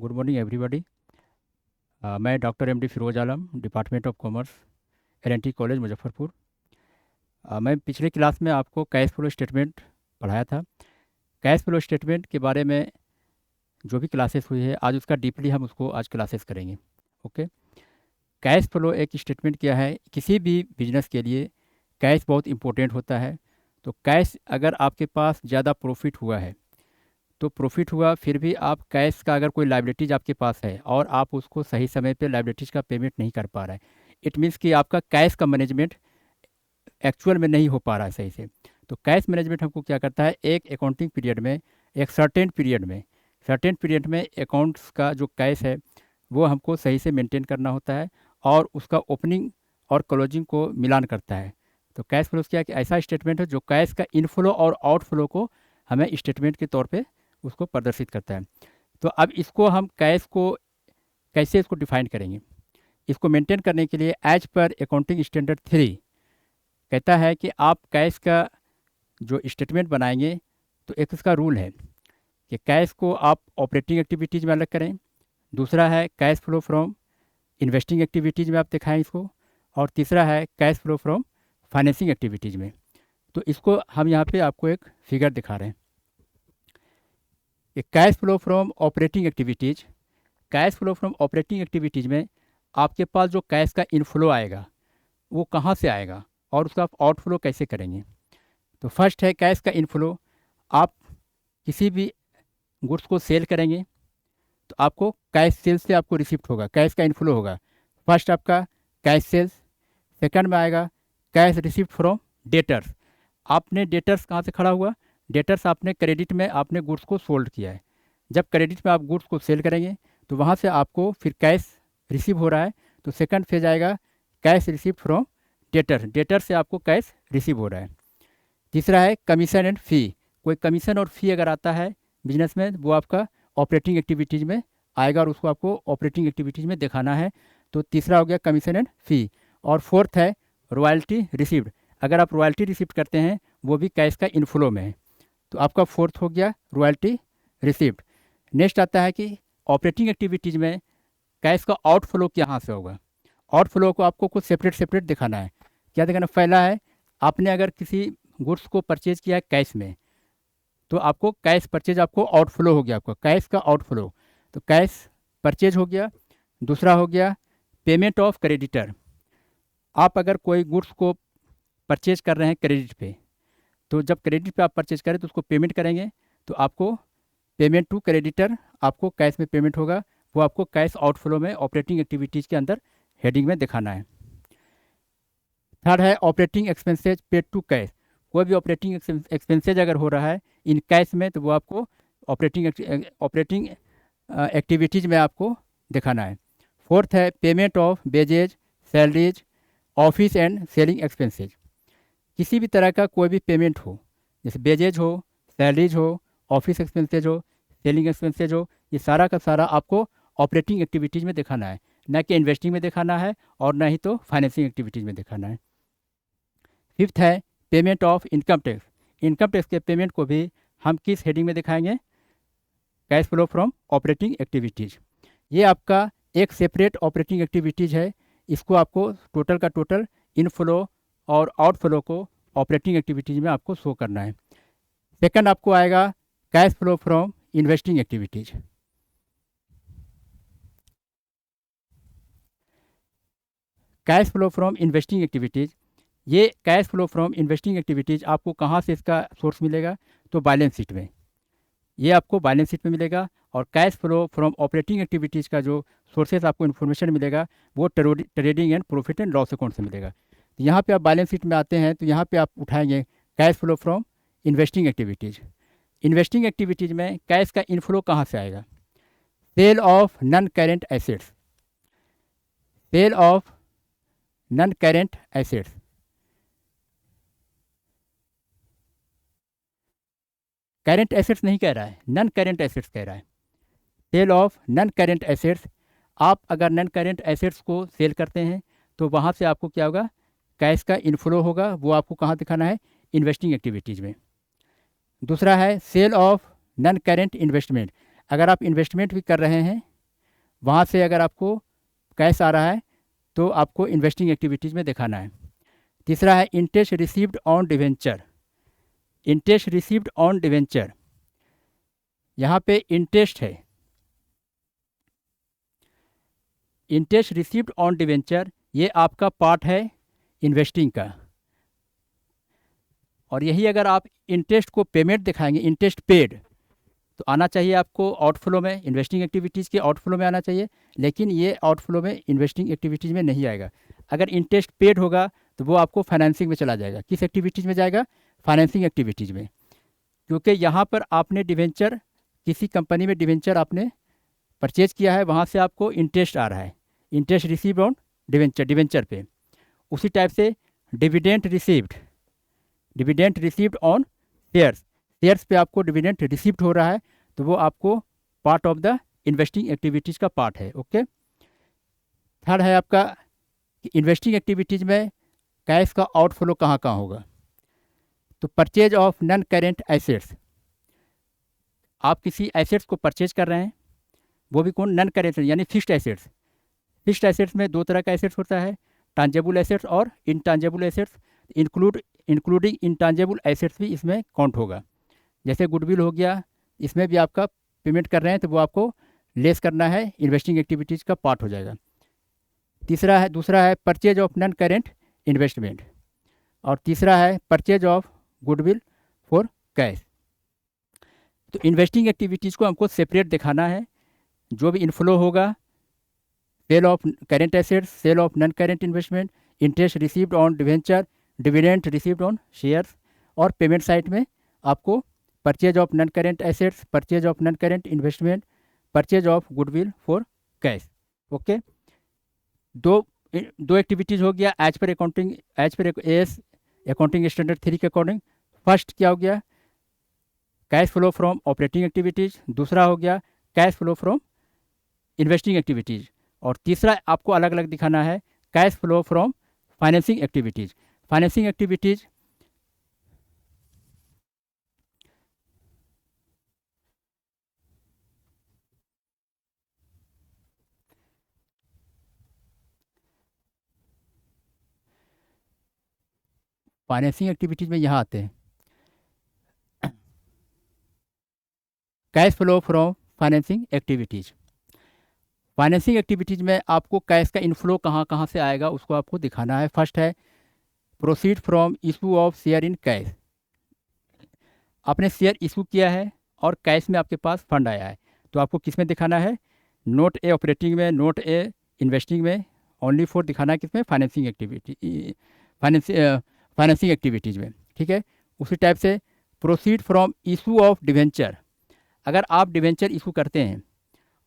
Good morning everybody. मैं doctor MD Firoz Alam, department of commerce, LNT college Muzaffarpur. मैं पिछले class में आपको कैश फ्लो स्टेटमेंट पढ़ाया था। कैश फ्लो स्टेटमेंट के बारे में जो भी क्लासेस हुई है, आज उसका डीपली हम उसको आज क्लासेस करेंगे। ओके। कैश फ्लो एक स्टेटमेंट क्या है, किसी भी बिजनेस के लिए कैश बहुत इंपॉर्टेंट होता है। तो कैश अगर आपके पास ज़्यादा प्रॉफिट हुआ है तो प्रॉफिट हुआ, फिर भी आप कैश का अगर कोई लाइबिलिटीज़ आपके पास है और आप उसको सही समय पे लाइबिलिटीज़ का पेमेंट नहीं कर पा रहे हैं, इट मीन्स कि आपका कैश का मैनेजमेंट एक्चुअल में नहीं हो पा रहा है सही से। तो कैश मैनेजमेंट हमको क्या करता है, एक अकाउंटिंग पीरियड में, एक सर्टेन पीरियड में अकाउंट्स का जो कैश है वो हमको सही से मेंटेन करना होता है और उसका ओपनिंग और क्लोजिंग को मिलान करता है। तो कैश फ्लो क्या है कि ऐसा स्टेटमेंट है जो कैश का इनफ्लो और आउटफ्लो को हमें स्टेटमेंट के तौर पे उसको प्रदर्शित करता है। तो अब इसको हम कैश को कैसे इसको डिफाइन करेंगे, इसको मेंटेन करने के लिए एज पर अकाउंटिंग स्टैंडर्ड 3 कहता है कि आप कैश का जो स्टेटमेंट बनाएंगे तो एक इसका रूल है कि कैश को आप ऑपरेटिंग एक्टिविटीज़ में अलग करें। दूसरा है cash flow from investing activities में आप दिखाएं इसको। और तीसरा है cash flow from financing activities में। तो इसको हम यहाँ पे आपको एक फिगर दिखा रहे हैं कि cash flow from operating activities में आपके पास जो कैश का इनफ्लो आएगा वो कहाँ से आएगा और उसका आप आउटफ्लो कैसे करेंगे। तो फर्स्ट है कैश का इनफ्लो। आप किसी भी गुड्स को सेल करेंगे तो आपको कैश सेल्स से आपको रिसिप्ट होगा, कैश का इनफ्लो होगा। फर्स्ट आपका कैश सेल्स, सेकंड में आएगा कैश रिसिप्ट फ्रॉम डेटर्स। आपने डेटर्स कहाँ से खड़ा हुआ, डेटर्स आपने क्रेडिट में आपने गुड्स को सोल्ड किया है। जब क्रेडिट में आप गुड्स को सेल करेंगे तो वहाँ से आपको फिर कैश रिसीव हो रहा है, तो सेकंड फेज आएगा cash receipt from debtor, debtor से आपको कैश रिसीव हो रहा है। तीसरा है कमीशन एंड फ़ी। कोई कमीशन और फ़ी अगर आता है बिजनेस में वो आपका ऑपरेटिंग एक्टिविटीज़ में आएगा और उसको आपको ऑपरेटिंग एक्टिविटीज़ में दिखाना है। तो तीसरा हो गया कमीशन एंड फ़ी। और फोर्थ है रॉयल्टी रिसीव्ड। अगर आप रॉयल्टी रिसीव्ड करते हैं वो भी कैश का इनफ्लो में है, तो आपका फोर्थ हो गया रॉयल्टी रिसीव्ड। नेक्स्ट आता है कि ऑपरेटिंग एक्टिविटीज़ में कैश का आउटफ्लो कहाँ से होगा। आउटफ्लो को आपको कुछ सेपरेट दिखाना है। क्या दिखाना, पहला है आपने अगर किसी गुड्स को परचेज किया है कैश में तो आपको कैश परचेज आपको आउटफ्लो हो गया, आपका कैश का आउटफ्लो, तो कैश परचेज हो गया। दूसरा हो गया पेमेंट ऑफ क्रेडिटर। आप अगर कोई गुड्स को परचेज कर रहे हैं क्रेडिट पे, तो जब क्रेडिट पे आप परचेज करें तो उसको पेमेंट करेंगे तो आपको पेमेंट टू क्रेडिटर आपको कैश में पेमेंट होगा, वो आपको कैश आउटफ्लो में ऑपरेटिंग एक्टिविटीज़ के अंदर हेडिंग में दिखाना है। थर्ड है operating expenses paid to cash. कोई भी ऑपरेटिंग एक्सपेंसेज अगर हो रहा है इन कैश में तो वो आपको ऑपरेटिंग एक्टिविटीज़ में आपको दिखाना है। फोर्थ है payment of wages, salaries, office and selling expenses. किसी भी तरह का कोई भी पेमेंट हो, जैसे वेजेज हो, सैलरीज हो, ऑफिस एक्सपेंसेज हो, सेलिंग एक्सपेंसेज हो, ये सारा का सारा आपको ऑपरेटिंग एक्टिविटीज़ में दिखाना है, ना कि इन्वेस्टिंग में दिखाना है और ना ही तो फाइनेंसिंग एक्टिविटीज़ में दिखाना है। फिफ्थ है payment of income tax. Income tax के पेमेंट को भी हम किस हेडिंग में दिखाएंगे, cash flow from operating activities. ये आपका एक सेपरेट ऑपरेटिंग एक्टिविटीज़ है, इसको आपको टोटल का टोटल इनफ्लो और आउटफ्लो को ऑपरेटिंग एक्टिविटीज़ में आपको शो करना है। सेकंड आपको आएगा cash flow from investing activities. Cash flow from investing activities, ये cash flow from investing activities आपको कहाँ से इसका सोर्स मिलेगा, तो बैलेंस शीट में, ये आपको बैलेंस शीट में मिलेगा। और cash flow from operating activities का जो सोर्सेज आपको इन्फॉर्मेशन मिलेगा वो trading and profit and loss account से मिलेगा। तो यहाँ पे आप बैलेंस शीट में आते हैं तो यहाँ पे आप उठाएंगे cash flow from investing activities. Investing activities में कैश का इनफ्लो कहाँ से आएगा, sale of non current assets, sale of non current assets. Current assets नहीं कह रहा है, नॉन करेंट एसेट्स कह रहा है। Sale of non current assets, आप अगर नॉन करेंट एसेट्स को सेल करते हैं तो वहाँ से आपको क्या होगा, कैश का इनफ्लो होगा, वो आपको कहाँ दिखाना है, इन्वेस्टिंग एक्टिविटीज़ में। दूसरा है sale of non current investment. अगर आप इन्वेस्टमेंट भी कर रहे हैं वहाँ से अगर आपको कैश आ रहा है तो आपको इन्वेस्टिंग एक्टिविटीज़ में दिखाना है। तीसरा है interest received on debenture. Interest received on debenture, यहाँ पे इंटरेस्ट है, इंटरेस्ट रिसीव्ड ऑन डिवेंचर, ये आपका पार्ट है इन्वेस्टिंग का। और यही अगर आप इंटरेस्ट को पेमेंट दिखाएंगे, इंटरेस्ट पेड, तो आना चाहिए आपको आउटफ्लो में, इन्वेस्टिंग एक्टिविटीज़ के आउटफ्लो में आना चाहिए, लेकिन ये आउटफ्लो में इन्वेस्टिंग एक्टिविटीज़ में नहीं आएगा। अगर इंटरेस्ट पेड होगा तो वो आपको फाइनेंसिंग में चला जाएगा। किस एक्टिविटीज़ में जाएगा? फाइनेंसिंग एक्टिविटीज़ में, क्योंकि यहाँ पर आपने डिवेंचर, किसी कंपनी में डिवेंचर आपने परचेज किया है, वहाँ से आपको इंटरेस्ट आ रहा है, interest received on debenture, debenture पे। उसी टाइप से dividend received, dividend received on shares, shares पे आपको डिविडेंड रिसीव्ड हो रहा है, तो वो आपको part of the investing activities का पार्ट है। ओके। थर्ड है आपका इन्वेस्टिंग एक्टिविटीज़ में कैश का आउटफ्लो कहाँ कहाँ होगा? तो purchase of non current assets, आप किसी एसेट्स को परचेज कर रहे हैं, वो भी कौन? नॉन करेंट यानी फिक्स्ड एसेट्स। फिक्स्ड एसेट्स में दो तरह का एसेट्स होता है, टांजेबल एसेट्स और इनटांजेबल एसेट्स। इंक्लूडिंग इनटांजेबल एसेट्स भी इसमें काउंट होगा। जैसे गुडविल हो गया, इसमें भी आपका पेमेंट कर रहे हैं तो वो आपको लेस करना है, इन्वेस्टिंग एक्टिविटीज़ का पार्ट हो जाएगा। दूसरा है purchase of non current investment, और तीसरा है purchase of goodwill for cash. तो इन्वेस्टिंग एक्टिविटीज़ को हमको सेपरेट दिखाना है। जो भी इनफ्लो होगा, sale of current assets, sale of non current investment, interest received on debenture, dividend received on shares, और पेमेंट साइड में आपको purchase of non current assets, purchase of non current investment, purchase of goodwill for cash. Okay. दो activities हो गया as per accounting, as per AS accounting standard 3 के according. First क्या हो गया? Cash flow from operating activities. दूसरा हो गया cash flow from investing activities. और तीसरा आपको अलग अलग दिखाना है cash flow from financing activities. Financing activities में यहाँ आते हैं, cash flow from financing activities. Financing activities में आपको कैश का इनफ्लो कहाँ कहाँ से आएगा उसको आपको दिखाना है। फर्स्ट है proceed from issue of share in cash. आपने शेयर इशू किया है और कैश में आपके पास फंड आया है, तो आपको किस में दिखाना है? नोट ए ऑपरेटिंग में, नोट ए इन्वेस्टिंग में, ओनली फॉर दिखाना है किसमें? फाइनेंसिंग एक्टिविटी, फाइनेंसिंग एक्टिविटीज़ में। ठीक है। उसी टाइप से proceed from issue of debenture. अगर आप डिवेंचर इशू करते हैं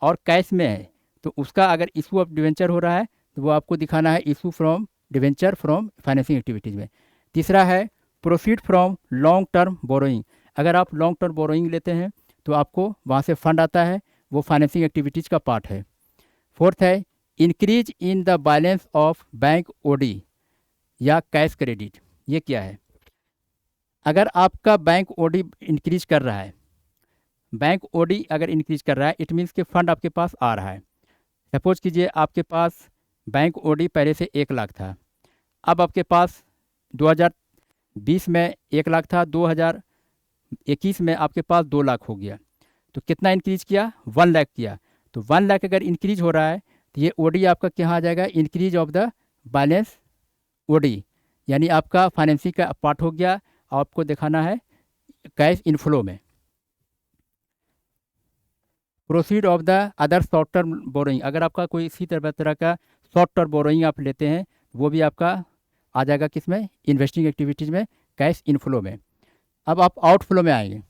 और कैश में है, तो उसका अगर इशू ऑफ डिवेंचर हो रहा है तो वो आपको दिखाना है issue from debenture from financing activities में। तीसरा है proceed from long term borrowing. अगर आप लॉन्ग टर्म बोरोइंग लेते हैं तो आपको वहाँ से फंड आता है, वो फाइनेंसिंग एक्टिविटीज़ का पार्ट है। फोर्थ है increase in the balance of bank OD या कैश क्रेडिट। ये क्या है? अगर आपका बैंक ओडी इंक्रीज कर रहा है, बैंक ओडी अगर इंक्रीज कर रहा है, इट मीन्स कि फंड आपके पास आ रहा है। सपोज कीजिए आपके पास बैंक ओडी पहले से 1 लाख था, अब आपके पास 2020 में 1 लाख था, 2021 में आपके पास 2 लाख हो गया। तो कितना इंक्रीज किया? 1 लाख किया। तो 1 लाख अगर इंक्रीज हो रहा है तो ये ओडी आपका क्या आ जाएगा? Increase of the balance OD, यानी आपका फाइनेंसिंग का पार्ट हो गया। आपको दिखाना है कैश इनफ्लो में। Proceed of the other short term borrowing. अगर आपका कोई इसी तरह का शॉर्ट टर्म बोरोइंग आप लेते हैं, वो भी आपका आ जाएगा किसमें? इन्वेस्टिंग एक्टिविटीज़ में, कैश इनफ्लो में। अब आप आउटफ्लो में आएंगे।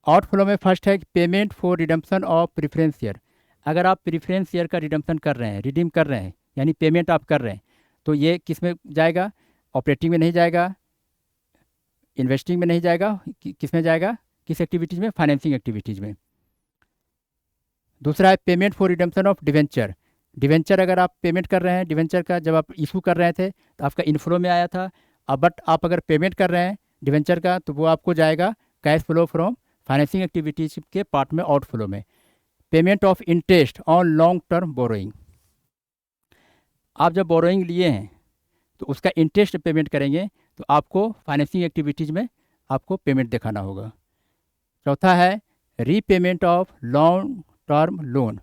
आउटफ्लो में फर्स्ट है payment for redemption of preference share. अगर आप प्रेफरेंस शेयर का रिडम्पशन कर रहे हैं, रिडीम कर रहे हैं, यानी पेमेंट आप कर रहे हैं, तो ये किस में जाएगा? ऑपरेटिंग में नहीं जाएगा, इन्वेस्टिंग में नहीं जाएगा, किस में जाएगा? किस एक्टिविटीज़ में? फाइनेंसिंग एक्टिविटीज़ में। दूसरा है payment for redemption of debenture. Debenture अगर आप पेमेंट कर रहे हैं, डिवेंचर का जब आप इशू कर रहे थे तो आपका इनफ्लो में आया था, अब बट आप अगर पेमेंट कर रहे हैं डिवेंचर का, तो वो आपको जाएगा cash flow from financing activities के पार्ट में, आउटफ्लो में। Payment of interest on long term borrowing. आप जब बोरोइंग लिए हैं तो उसका इंटरेस्ट पेमेंट करेंगे तो आपको फाइनेंसिंग एक्टिविटीज़ में आपको पेमेंट दिखाना होगा। चौथा है repayment of long term loan.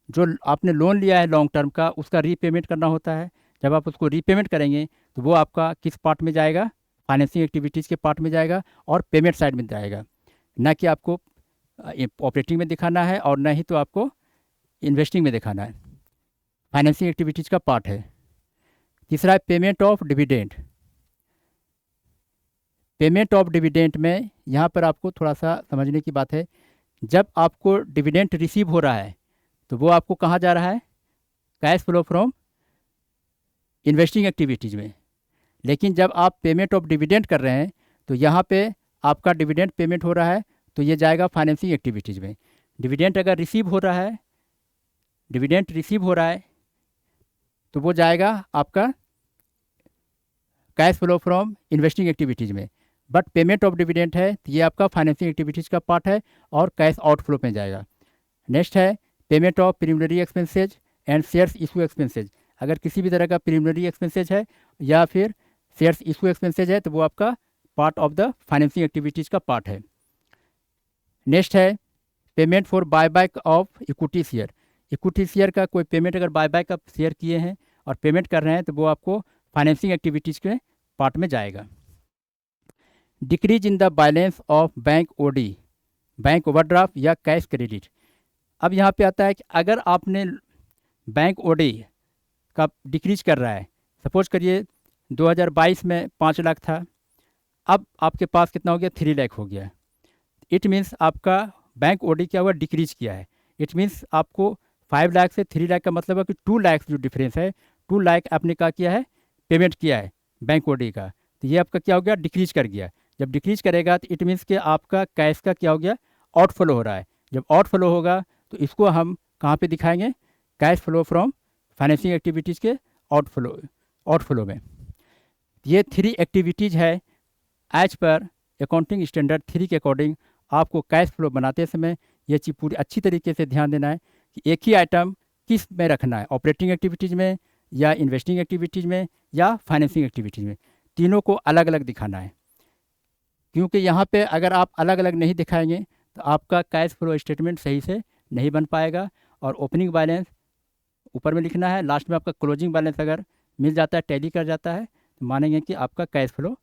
जो आपने लोन लिया है लॉन्ग टर्म का, उसका रीपेमेंट करना होता है। जब आप उसको रीपेमेंट करेंगे तो वो आपका किस पार्ट में जाएगा? फाइनेंसिंग एक्टिविटीज़ के पार्ट में जाएगा और पेमेंट साइड में जाएगा, ना कि आपको ऑपरेटिंग में दिखाना है और ना ही तो आपको इन्वेस्टिंग में दिखाना है। फाइनेंसिंग एक्टिविटीज़ का पार्ट है। तीसरा है payment of dividend. Payment of dividend में यहाँ पर आपको थोड़ा सा समझने की बात है। जब आपको डिविडेंड रिसीव हो रहा है तो वो आपको कहाँ जा रहा है? Cash flow from investing activities में। लेकिन जब आप पेमेंट ऑफ डिविडेंड कर रहे हैं तो यहाँ पे आपका डिविडेंड पेमेंट हो रहा है तो ये जाएगा फाइनेंसिंग एक्टिविटीज़ में। डिविडेंड अगर रिसीव हो रहा है, डिविडेंड रिसीव हो रहा है तो वो जाएगा आपका cash flow from investing activities में। बट पेमेंट ऑफ डिविडेंड है तो ये आपका फाइनेंसिंग एक्टिविटीज़ का पार्ट है और कैश आउटफ्लो में जाएगा। नेक्स्ट है payment of preliminary expenses and shares issue expenses. अगर किसी भी तरह का प्रीलिमिनरी एक्सपेंसेज है या फिर शेयर्स इशू एक्सपेंसेज है तो वो आपका part of the financing activities का पार्ट है। नेक्स्ट है payment for buyback of equity share. Equity share का कोई पेमेंट अगर बायबैक आप शेयर किए हैं और पेमेंट कर रहे हैं तो वो आपको फाइनेंसिंग एक्टिविटीज़ के पार्ट में जाएगा। Decrease in the balance of bank OD, bank overdraft या कैश क्रेडिट। अब यहाँ पे आता है कि अगर आपने बैंक ओडी का डिक्रीज कर रहा है, सपोज करिए 2022 में 5 लाख था, अब आपके पास कितना हो गया? 3 लाख हो गया। इट मीन्स आपका बैंक ओडी क्या हुआ? डिक्रीज किया है। इट मीन्स आपको 5 लाख से 3 लाख का मतलब है कि 2 लाख जो डिफरेंस है, 2 लाख आपने क्या किया है? पेमेंट किया है बैंक ओडी का, तो ये आपका क्या हो गया? डिक्रीज कर गया। जब डिक्रीज करेगा तो इट मीन्स कि आपका कैश का क्या हो गया? आउटफ्लो हो रहा है। जब आउटफ्लो होगा तो इसको हम कहाँ पे दिखाएंगे? Cash flow from financing activities के आउटफ्लो में। ये 3 एक्टिविटीज़ है एज पर अकाउंटिंग स्टैंडर्ड 3 के अकॉर्डिंग। आपको कैश फ्लो बनाते समय ये चीज़ पूरी अच्छी तरीके से ध्यान देना है कि एक ही आइटम किस में रखना है, ऑपरेटिंग एक्टिविटीज़ में या इन्वेस्टिंग एक्टिविटीज़ में या फाइनेंसिंग एक्टिविटीज़ में। तीनों को अलग अलग दिखाना है, क्योंकि यहाँ पे अगर आप अलग अलग नहीं दिखाएंगे तो आपका कैश फ्लो स्टेटमेंट सही से नहीं बन पाएगा। और ओपनिंग बैलेंस ऊपर में लिखना है, लास्ट में आपका क्लोजिंग बैलेंस अगर मिल जाता है, टैली कर जाता है, तो मानेंगे कि आपका कैश फ्लो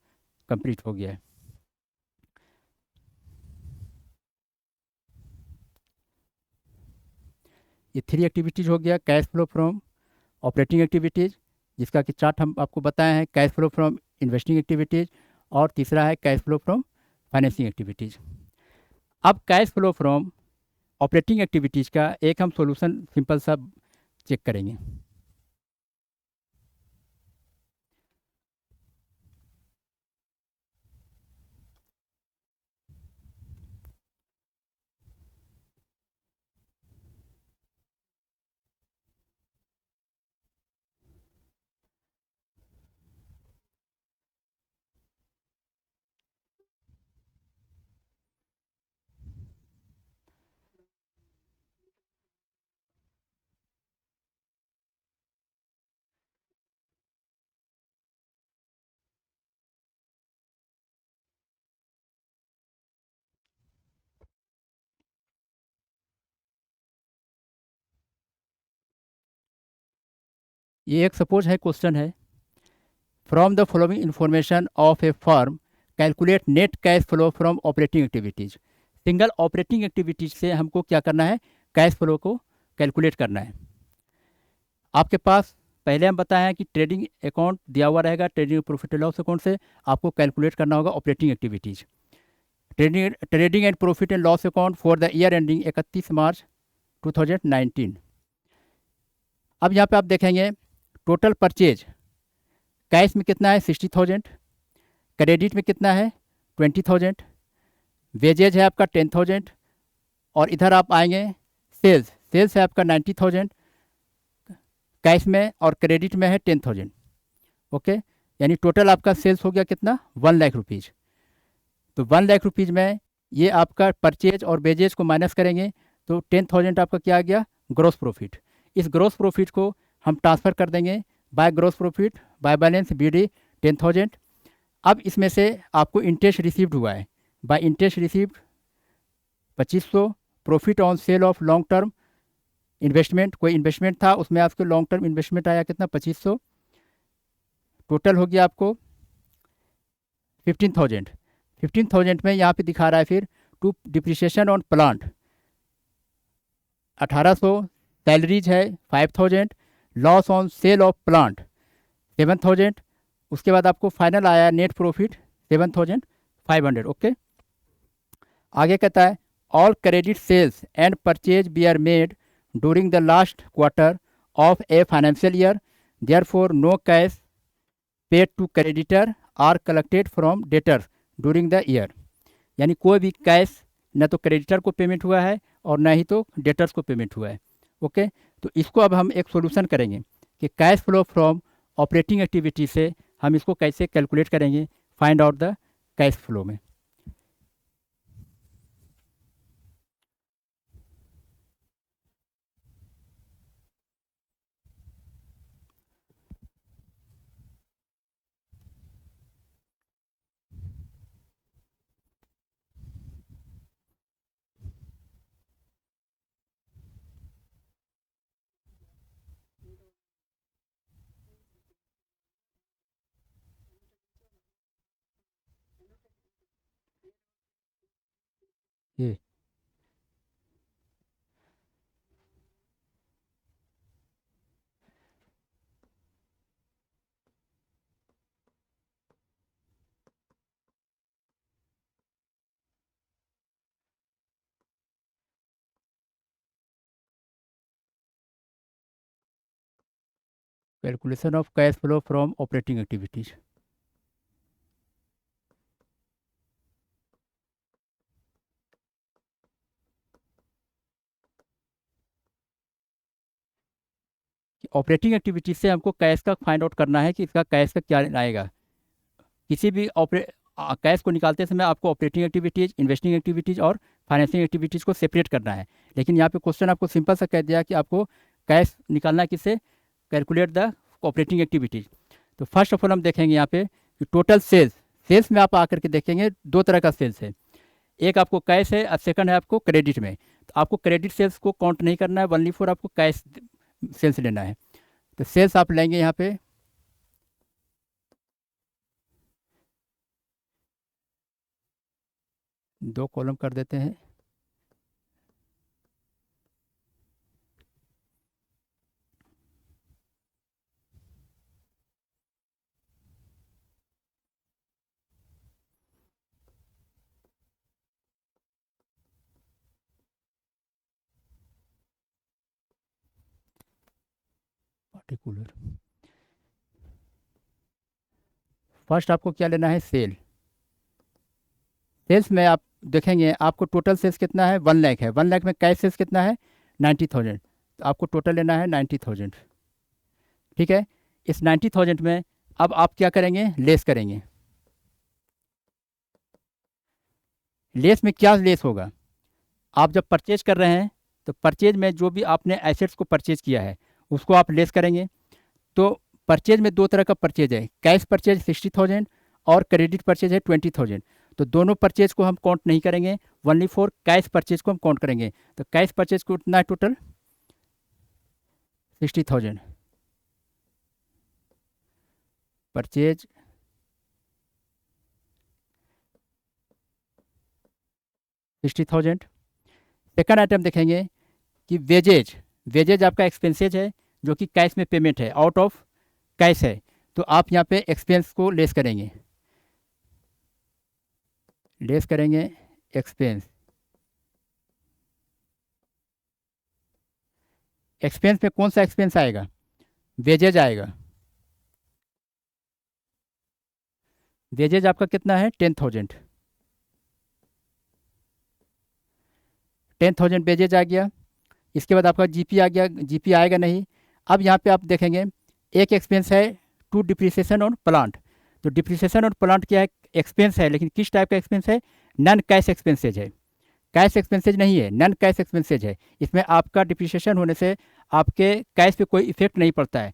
कंप्लीट हो गया है। ये 3 एक्टिविटीज़ हो गया cash flow from operating activities, जिसका कि चार्ट हम आपको बताए हैं, cash flow from investing activities, और तीसरा है cash flow from financing activities. अब cash flow from operating activities का एक हम सॉल्यूशन सिंपल सा चेक करेंगे। ये एक सपोज है क्वेश्चन है, from the following information of A firm calculate net cash flow from operating activities. Single operating activities से हमको क्या करना है? कैश फ्लो को कैलकुलेट करना है। आपके पास पहले हम बताए हैं कि ट्रेडिंग अकाउंट दिया हुआ रहेगा, trading profit and loss account से आपको कैलकुलेट करना होगा operating activities. Trading and profit and loss account for the year ending 31 मार्च 2019। अब यहाँ पे आप देखेंगे टोटल परचेज कैश में कितना है? 60,000। क्रेडिट में कितना है? 20,000। वेजेज है आपका 10,000। और इधर आप आएंगे सेल्स है आपका 90,000 कैश में, और क्रेडिट में है 10,000। ओके, यानी टोटल आपका सेल्स हो गया कितना? 1 लाख रुपीज़। तो 1 लाख रुपीज़ में ये आपका परचेज और वेजेज को माइनस करेंगे तो 10,000 आपका क्या आ गया, ग्रॉस प्रॉफिट। इस ग्रॉस प्रॉफिट को हम ट्रांसफ़र कर देंगे by gross profit by balance B D 10,000। अब इसमें से आपको इंटरेस्ट रिसीव्ड हुआ है, by interest received 2500, profit on sale of long term investment, कोई इन्वेस्टमेंट था उसमें आपको लॉन्ग टर्म इन्वेस्टमेंट आया कितना 2500, टोटल हो गया आपको 15,000। 15,000 में यहाँ पे दिखा रहा है फिर to depreciation on plant 1800, salaries है 5,000, loss on sale of plant 7,000, उसके बाद आपको फाइनल आया नेट प्रॉफिट 7,500। ओके, आगे कहता है all credit sales and purchase be are made during the last quarter of a financial year, therefore no cash paid to creditor are collected from debtors during the year. यानी कोई भी cash न तो creditor को payment हुआ है और न ही तो डेटर्स को पेमेंट हुआ है। ओके, तो इसको अब हम एक सॉल्यूशन करेंगे कि cash flow from operating activity से हम इसको कैसे कैलकुलेट करेंगे, find out the cash flow में। ये calculation of cash flow from operating activities. Operating activities से हमको कैश का फाइंड आउट करना है कि इसका कैश का क्या आएगा। किसी भी कैश को निकालते समय आपको ऑपरेटिंग एक्टिविटीज़, इन्वेस्टिंग एक्टिविटीज़ और फाइनेंसिंग एक्टिविटीज़ को सेपरेट करना है। लेकिन यहाँ पे क्वेश्चन आपको सिंपल सा कह दिया कि आपको कैश निकालना है किससे, कैलकुलेट द ऑपरेटिंग एक्टिविटीज़। तो फर्स्ट ऑफ ऑल हम देखेंगे यहाँ पे कि टोटल सेल्स, सेल्स में आप आकर के देखेंगे दो तरह का सेल्स है, एक आपको कैश है और सेकंड है आपको क्रेडिट में। तो आपको क्रेडिट सेल्स को काउंट नहीं करना है, ओनली फॉर आपको कैश सेल्स लेना है। तो सेल्स आप लेंगे यहाँ पे दो कॉलम कर देते हैं। पार्टिकुलर फर्स्ट आपको क्या लेना है, सेल। सेल्स में आप देखेंगे आपको टोटल सेल्स कितना है, 1 लाख है। 1 लाख में कैश सेल्स कितना है, 90,000। तो आपको टोटल लेना है 90,000। ठीक है, इस 90,000 में अब आप क्या करेंगे, लेस करेंगे। लेस में क्या लेस होगा, आप जब परचेज कर रहे हैं तो परचेज में जो भी आपने एसेट्स को परचेज किया है उसको आप लेस करेंगे। तो परचेज में दो तरह का परचेज है, कैश परचेज 60,000 और क्रेडिट परचेज है 20,000। तो दोनों परचेज को हम काउंट नहीं करेंगे, ओनली फॉर कैश परचेज को हम काउंट करेंगे। तो कैश परचेज को कितना है, टोटल 60,000 परचेज 60,000। सेकंड आइटम देखेंगे कि वेजेज, वेजेज आपका एक्सपेंसेज है जो कि कैश में पेमेंट है, आउट ऑफ कैश है। तो आप यहाँ पे एक्सपेंस को लेस करेंगे, लेस करेंगे एक्सपेंस। एक्सपेंस में कौन सा एक्सपेंस आएगा, वेजेज आएगा। वेजेज आपका कितना है, 10,000। 10,000 वेजेज आ गया। इसके बाद आपका जीपी आ गया, जीपी आएगा नहीं। अब यहाँ पे आप देखेंगे एक एक्सपेंस है टू डिप्रिसिएशन ऑन प्लांट। तो डिप्रिसिएशन ऑन प्लांट क्या है, एक्सपेंस है, लेकिन किस टाइप का एक्सपेंस है, नॉन कैश एक्सपेंसेज है। कैश एक्सपेंसेज नहीं है, नॉन कैश एक्सपेंसेज है। इसमें आपका डिप्रिसिएशन होने से आपके कैश पे कोई इफेक्ट नहीं पड़ता है।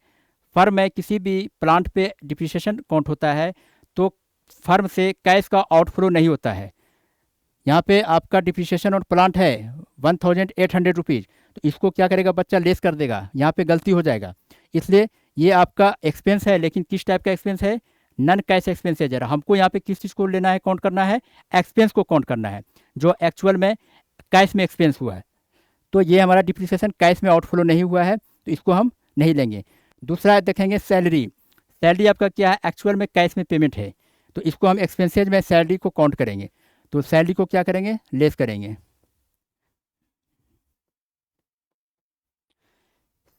फर्म में किसी भी प्लांट पे डिप्रिसिएशन काउंट होता है तो फर्म से कैश का आउटफ्लो नहीं होता है। यहाँ पे आपका डिप्रिसिएशन और प्लांट है 1800 रुपीज़, तो इसको क्या करेगा बच्चा, लेस कर देगा, यहाँ पे गलती हो जाएगा। इसलिए ये आपका एक्सपेंस है, लेकिन किस टाइप का एक्सपेंस है, नॉन कैश एक्सपेंस है। जरा हमको यहाँ पे किस चीज़ को लेना है, काउंट करना है, एक्सपेंस को काउंट करना है जो एक्चुअल में कैश में एक्सपेंस हुआ है। तो ये हमारा डिप्रिसिएशन कैश में आउटफ्लो नहीं हुआ है, तो इसको हम नहीं लेंगे। दूसरा देखेंगे सैलरी। सैलरी आपका क्या है, एक्चुअल में कैश में पेमेंट है, तो इसको हम एक्सपेंसेज में सैलरी को काउंट करेंगे। तो सैलरी को क्या करेंगे, लेस करेंगे।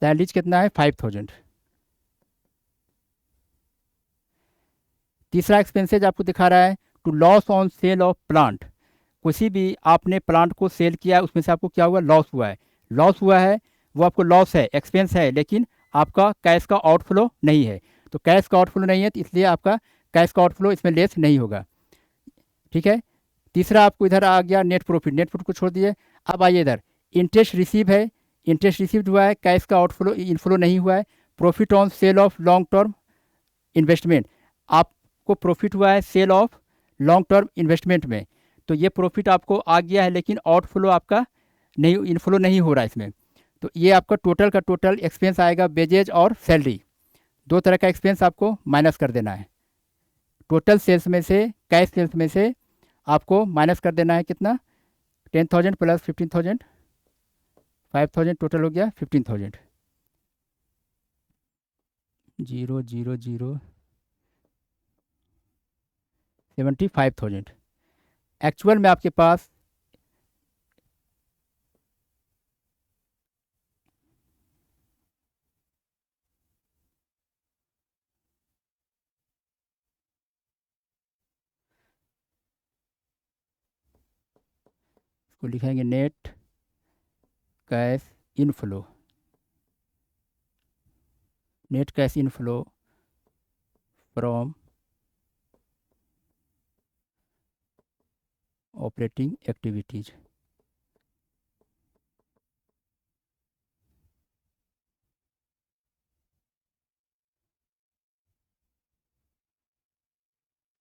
सैलरीज कितना है, 5000। तीसरा एक्सपेंसेज आपको दिखा रहा है to loss on sale of plant. किसी भी आपने प्लांट को सेल किया, उसमें से आपको क्या हुआ, लॉस हुआ है। लॉस हुआ है, वो आपको लॉस है, एक्सपेंस है, लेकिन आपका कैश का आउटफ्लो नहीं है। तो कैश का आउटफ्लो नहीं है, तो इसलिए आपका कैश का आउटफ्लो इसमें लेस नहीं होगा। ठीक है। तीसरा आपको इधर आ गया नेट प्रॉफिट। नेट प्रॉफिट को छोड़ दिए। अब आइए इधर, इंटरेस्ट रिसीव है। इंटरेस्ट रिसीव्ड हुआ है, कैश का आउटफ्लो इनफ्लो नहीं हुआ है। Profit on sale of long term investment, आपको प्रॉफिट हुआ है sale of long term investment में, तो ये प्रॉफिट आपको आ गया है, लेकिन आउटफ्लो आपका नहीं, इनफ्लो नहीं हो रहा है इसमें। तो ये आपका टोटल का टोटल एक्सपेंस आएगा, वेजेज और सैलरी, दो तरह का एक्सपेंस आपको माइनस कर देना है। टोटल सेल्स में से, कैश सेल्स में से आपको माइनस कर देना है कितना, 10,000 प्लस 15,000, 5,000 टोटल हो गया 15,000। 0 0 0 75,000। एक्चुअल में आपके पास इसको लिखेंगे net cash inflow. Net cash inflow from operating activities.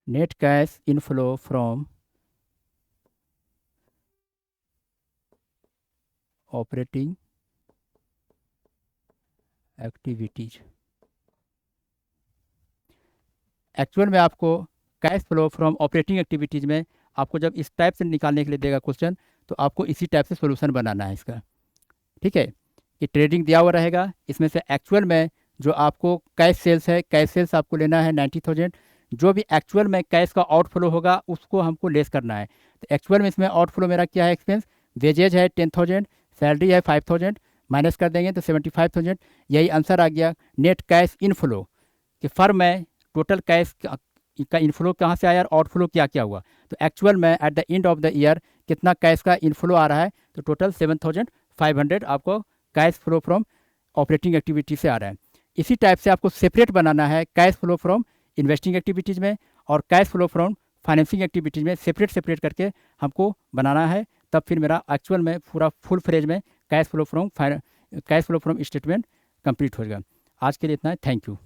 Net cash inflow from operating activities. Actual में आपको cash flow from operating activities में आपको जब इस टाइप से निकालने के लिए देगा क्वेश्चन, तो आपको इसी टाइप से सोल्यूशन बनाना है इसका। ठीक है, कि ट्रेडिंग दिया हुआ रहेगा, इसमें से एक्चुअल में जो आपको कैश सेल्स है, कैश सेल्स आपको लेना है 90,000। जो भी एक्चुअल में कैश का आउटफ्लो होगा उसको हमको लेस करना है। तो एक्चुअल में इसमें आउटफ्लो मेरा क्या है, एक्सपेंस, वेजेज है 10,000, सैलरी है 5,000, माइनस कर देंगे तो 75,000। यही आंसर आ गया नेट कैश इनफ्लो, कि फर्म में टोटल कैश का इनफ्लो कहाँ से आया और आउटफ्लो क्या क्या हुआ। तो एक्चुअल में at the end of the year कितना कैश का इनफ्लो आ रहा है, तो टोटल 7,500 आपको cash flow from operating activity से आ रहा है। इसी टाइप से आपको सेपरेट बनाना है cash flow from investing activities में और cash flow from financing activities में, सेपरेट सेपरेट करके हमको बनाना है। तब फिर मेरा एक्चुअल में पूरा फुल फ्रेज में cash flow from statement complete हो जाएगा। आज के लिए इतना है, थैंक यू।